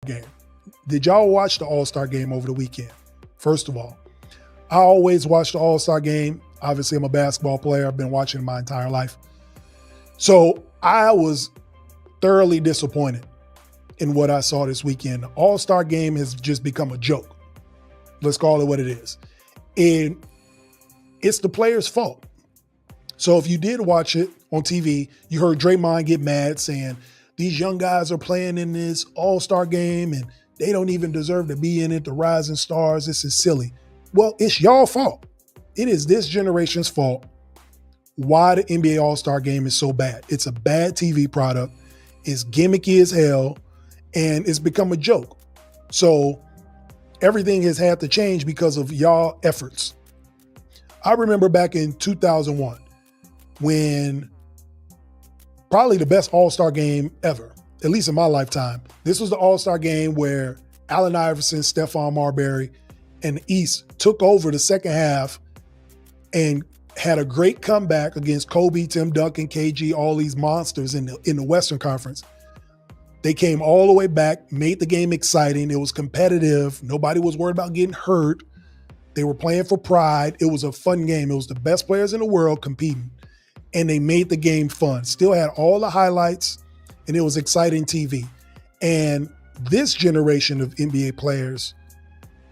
game. Did y'all watch the All-Star game over the weekend? First of all, I always watch the All-Star game. Obviously, I'm a basketball player. I've been watching my entire life. So I was thoroughly disappointed in what I saw this weekend. The All-Star game has just become a joke. Let's call it what it is. And it's the players' fault. So if you did watch it on TV, you heard Draymond get mad saying, these young guys are playing in this All-Star game and they don't even deserve to be in it, the rising stars. This is silly. Well, it's y'all fault. It is this generation's fault why the NBA All-Star game is so bad. It's a bad TV product. It's gimmicky as hell, and it's become a joke. So everything has had to change because of y'all efforts. I remember back in 2001 when probably the best All-Star game ever, at least in my lifetime. This was the All-Star game where Allen Iverson, Stephon Marbury, and the East took over the second half and had a great comeback against Kobe, Tim Duncan, KG, all these monsters in the Western Conference. They came all the way back, made the game exciting. It was competitive. Nobody was worried about getting hurt. They were playing for pride. It was a fun game. It was the best players in the world competing, and they made the game fun. Still had all the highlights, and it was exciting TV. And this generation of NBA players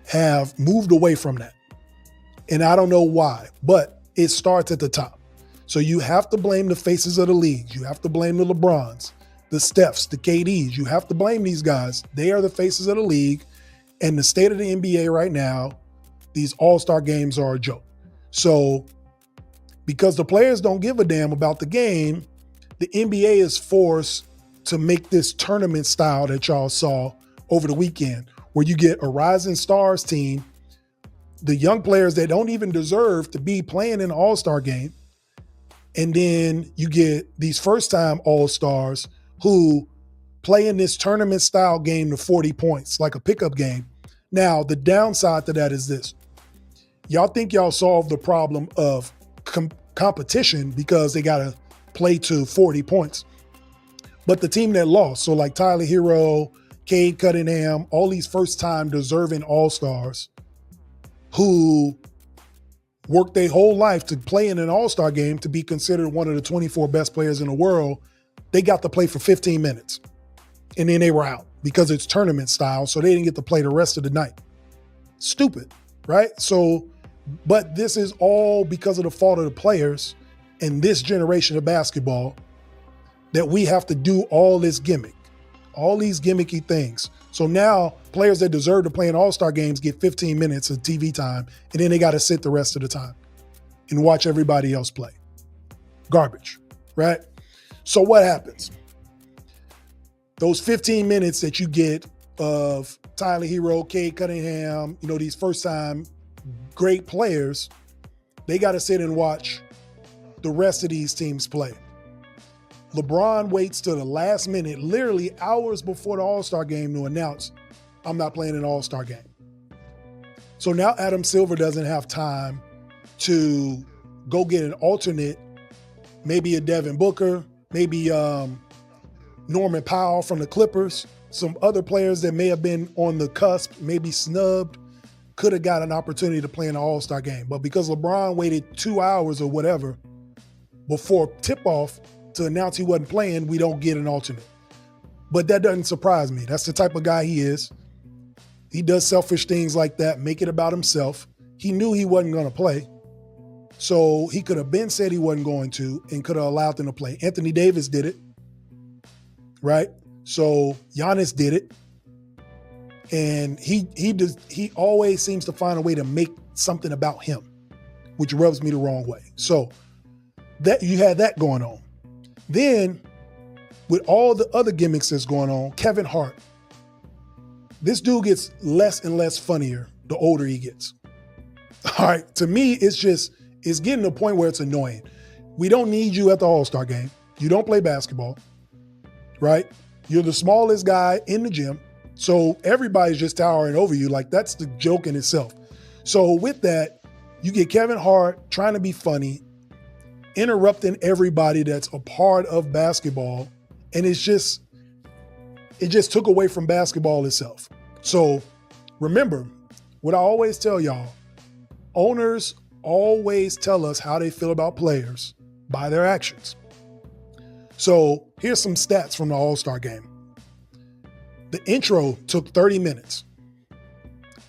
have moved away from that. And I don't know why, but it starts at the top. So you have to blame the faces of the league. You have to blame the LeBrons, the Stephs, the KDs. You have to blame these guys. They are the faces of the league. And the state of the NBA right now, these All-Star games are a joke. So because the players don't give a damn about the game, the NBA is forced to make this tournament style that y'all saw over the weekend, where you get a rising stars team, the young players that don't even deserve to be playing in the All-Star game. And then you get these first-time All-Stars who play in this tournament style game to 40 points, like a pickup game. Now, the downside to that is this. Y'all think y'all solved the problem of competition because they got to play to 40 points. But the team that lost, so like Tyler Hero, Cade Cunningham, all these first-time deserving All-Stars who worked their whole life to play in an All-Star game to be considered one of the 24 best players in the world, they got to play for 15 minutes. And then they were out because it's tournament style, so they didn't get to play the rest of the night. Stupid, right? So, but this is all because of the fault of the players in this generation of basketball that we have to do all this gimmick, all these gimmicky things. So now players that deserve to play in All-Star games get 15 minutes of TV time, and then they got to sit the rest of the time and watch everybody else play. Garbage, right? So what happens? Those 15 minutes that you get of Tyler Hero, Cade Cunningham, these first-time great players, they got to sit and watch the rest of these teams play. LeBron waits till the last minute, literally hours before the All-Star game, to announce, I'm not playing an All-Star game. So now Adam Silver doesn't have time to go get an alternate, maybe a Devin Booker, maybe Norman Powell from the Clippers, some other players that may have been on the cusp, maybe snubbed, could have got an opportunity to play in an All-Star game. But because LeBron waited 2 hours or whatever before tip-off to announce he wasn't playing, we don't get an alternate. But that doesn't surprise me. That's the type of guy he is. He does selfish things like that, make it about himself. He knew he wasn't going to play. So he could have been said he wasn't going to and could have allowed them to play. Anthony Davis did it, right? So Giannis did it. And he always seems to find a way to make something about him, which rubs me the wrong way. So that you had that going on. Then with all the other gimmicks that's going on, Kevin Hart, this dude gets less and less funnier the older he gets. All right, to me, it's getting to a point where it's annoying. We don't need you at the All-Star game. You don't play basketball, right? You're the smallest guy in the gym. So everybody's just towering over you. Like, that's the joke in itself. So with that, you get Kevin Hart trying to be funny, interrupting everybody that's a part of basketball. And it's just, it just took away from basketball itself. So remember, what I always tell y'all, owners always tell us how they feel about players by their actions. So here's some stats from the All-Star game. The intro took 30 minutes.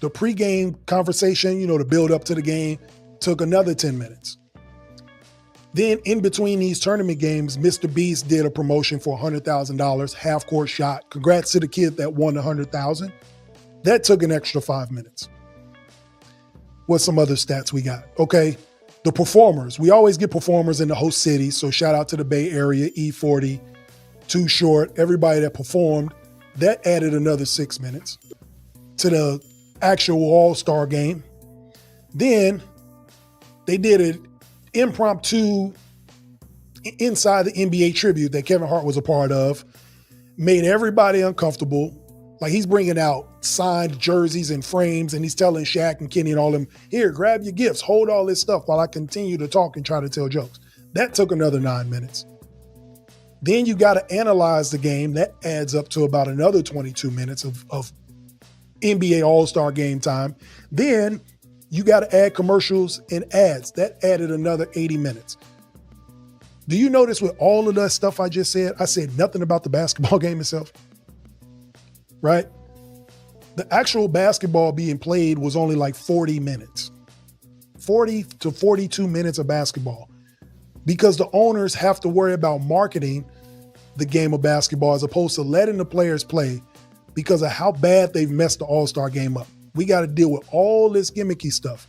The pregame conversation, the build up to the game, took another 10 minutes. Then in between these tournament games, Mr. Beast did a promotion for $100,000, half-court shot. Congrats to the kid that won the $100,000. That took an extra 5 minutes. What's some other stats we got? Okay, the performers. We always get performers in the host cities, so shout out to the Bay Area, E40, Too Short, everybody that performed. That added another 6 minutes to the actual All-Star game. Then they did an impromptu inside the NBA tribute that Kevin Hart was a part of, made everybody uncomfortable. Like, he's bringing out signed jerseys and frames, and he's telling Shaq and Kenny and all them, here, grab your gifts, hold all this stuff while I continue to talk and try to tell jokes. That took another 9 minutes. Then you got to analyze the game. That adds up to about another 22 minutes of NBA All-Star game time. Then you got to add commercials and ads. That added another 80 minutes. Do you notice with all of that stuff I just said, I said nothing about the basketball game itself? Right? The actual basketball being played was only like 40 minutes. 40 to 42 minutes of basketball. Because the owners have to worry about marketing the game of basketball as opposed to letting the players play because of how bad they've messed the All-Star game up. We got to deal with all this gimmicky stuff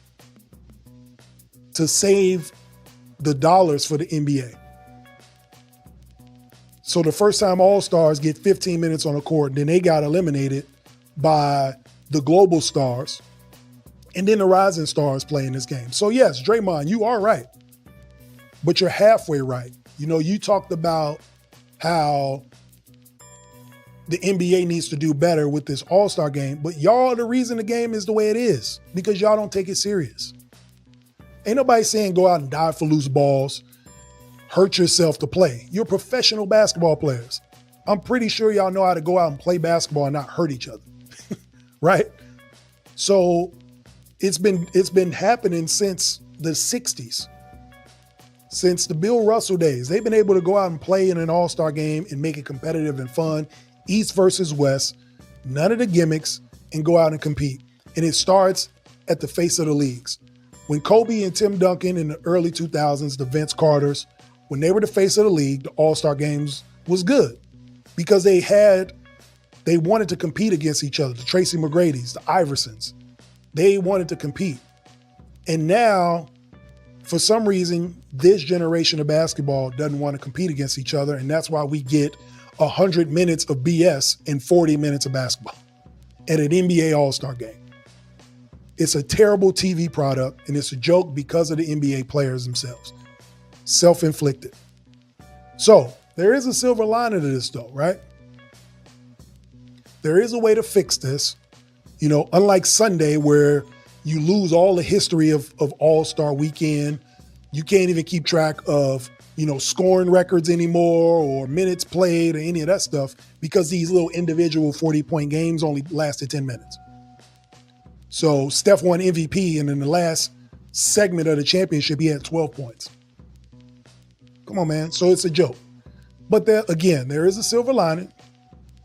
to save the dollars for the NBA. So the first time All-Stars get 15 minutes on the court, then they got eliminated by the global stars, and then the rising stars play in this game. So yes, Draymond, you are right, but you're halfway right. You talked about how the NBA needs to do better with this All-Star game, but y'all are the reason the game is the way it is, because y'all don't take it serious. Ain't nobody saying go out and dive for loose balls, hurt yourself to play. You're professional basketball players. I'm pretty sure y'all know how to go out and play basketball and not hurt each other, right? So it's been happening since the 60s, since the Bill Russell days. They've been able to go out and play in an All-Star game and make it competitive and fun, East versus West, none of the gimmicks, and go out and compete. And it starts at the face of the leagues. When Kobe and Tim Duncan in the early 2000s, the Vince Carters, when they were the face of the league, the All-Star games was good because they wanted to compete against each other. The Tracy McGradys, the Iversons, they wanted to compete. And now, for some reason, this generation of basketball doesn't want to compete against each other. And that's why we get 100 minutes of BS and 40 minutes of basketball at an NBA All-Star game. It's a terrible TV product, and it's a joke because of the NBA players themselves. Self-inflicted. So there is a silver lining to this though, right? There is a way to fix this. Unlike Sunday where you lose all the history of All-Star weekend, you can't even keep track of, scoring records anymore or minutes played or any of that stuff because these little individual 40-point games only lasted 10 minutes. So Steph won MVP, and in the last segment of the championship, he had 12 points. Come on, man. So it's a joke. But there is a silver lining.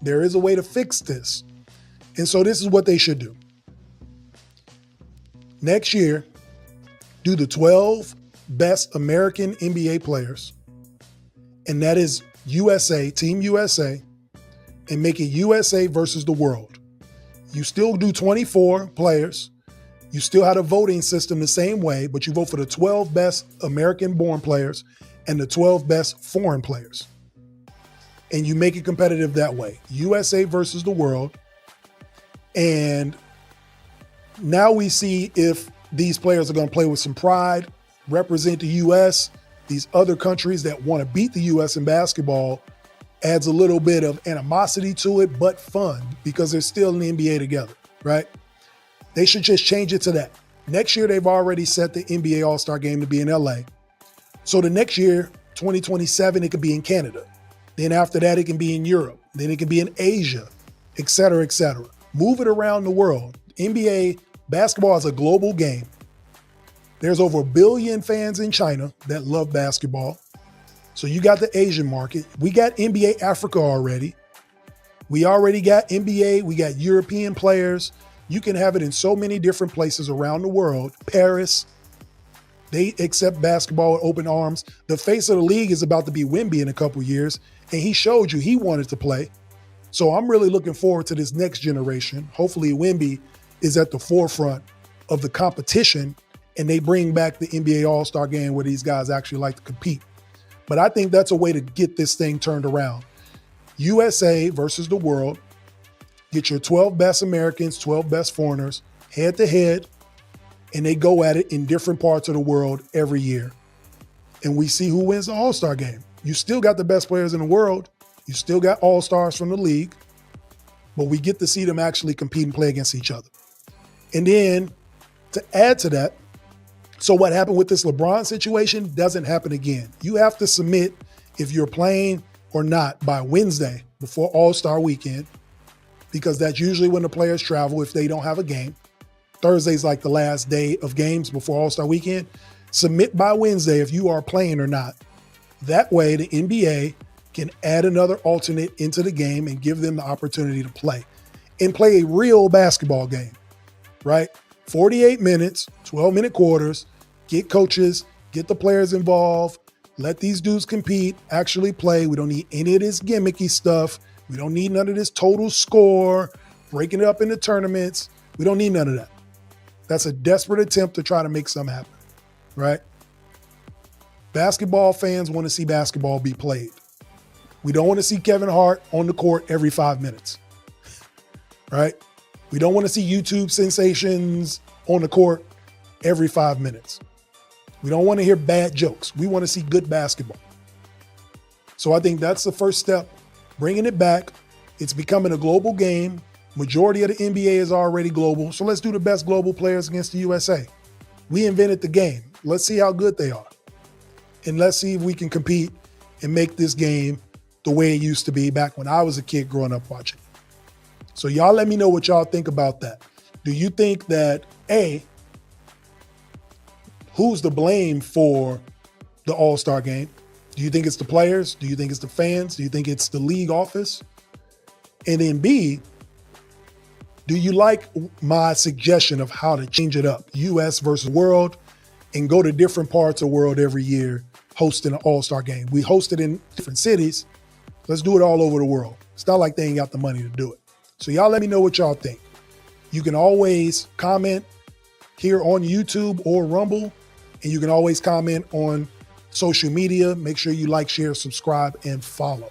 There is a way to fix this. And so this is what they should do. Next year, do the 12 best American NBA players, and that is USA, Team USA, and make it USA versus the world. You still do 24 players. You still have a voting system the same way, but you vote for the 12 best American-born players and the 12 best foreign players. And you make it competitive that way. USA versus the world. And now we see if these players are going to play with some pride, represent the U.S. These other countries that want to beat the U.S. in basketball adds a little bit of animosity to it, but fun because they're still in the NBA together, right? They should just change it to that. Next year, they've already set the NBA All-Star game to be in L.A. So the next year, 2027, it could be in Canada. Then after that, it can be in Europe. Then it can be in Asia. et cetera, et cetera. Move it around the world. NBA basketball is a global game. There's over 1 billion fans in China that love basketball. So you got the Asian market. We got NBA Africa already. We already got NBA. We got European players. You can have it in so many different places around the world. Paris, they accept basketball with open arms. The face of the league is about to be Wemby in a couple years, and he showed you he wanted to play. So I'm really looking forward to this next generation. Hopefully Wemby is at the forefront of the competition, and they bring back the NBA All-Star game where these guys actually like to compete. But I think that's a way to get this thing turned around. USA versus the world. Get your 12 best Americans, 12 best foreigners, head to head, and they go at it in different parts of the world every year. And we see who wins the All-Star game. You still got the best players in the world. You still got all-stars from the league, but we get to see them actually compete and play against each other. And then to add to that, so what happened with this LeBron situation doesn't happen again. You have to submit if you're playing or not by Wednesday before All-Star weekend, because that's usually when the players travel if they don't have a game. Thursday's like the last day of games before All-Star weekend. Submit by Wednesday if you are playing or not. That way the NBA can add another alternate into the game and give them the opportunity to play and play a real basketball game, right? 48 minutes, 12-minute quarters, get coaches, get the players involved, let these dudes compete, actually play. We don't need any of this gimmicky stuff. We don't need none of this total score, breaking it up into tournaments. We don't need none of that. That's a desperate attempt to try to make something happen, right? Basketball fans want to see basketball be played. We don't want to see Kevin Hart on the court every 5 minutes, right? We don't want to see YouTube sensations on the court every 5 minutes. We don't want to hear bad jokes. We want to see good basketball. So I think that's the first step, bringing it back. It's becoming a global game. Majority of the NBA is already global. So let's do the best global players against the USA. We invented the game. Let's see how good they are. And let's see if we can compete and make this game the way it used to be back when I was a kid growing up watching. So y'all let me know what y'all think about that. Do you think that, A, who's to blame for the All-Star game? Do you think it's the players? Do you think it's the fans? Do you think it's the league office? And then B, do you like my suggestion of how to change it up, US versus world, and go to different parts of the world every year hosting an All-Star game? We host it in different cities. Let's do it all over the world. It's not like they ain't got the money to do it. So y'all let me know what y'all think. You can always comment here on YouTube or Rumble, and you can always comment on social media. Make sure you like, share, subscribe, and follow.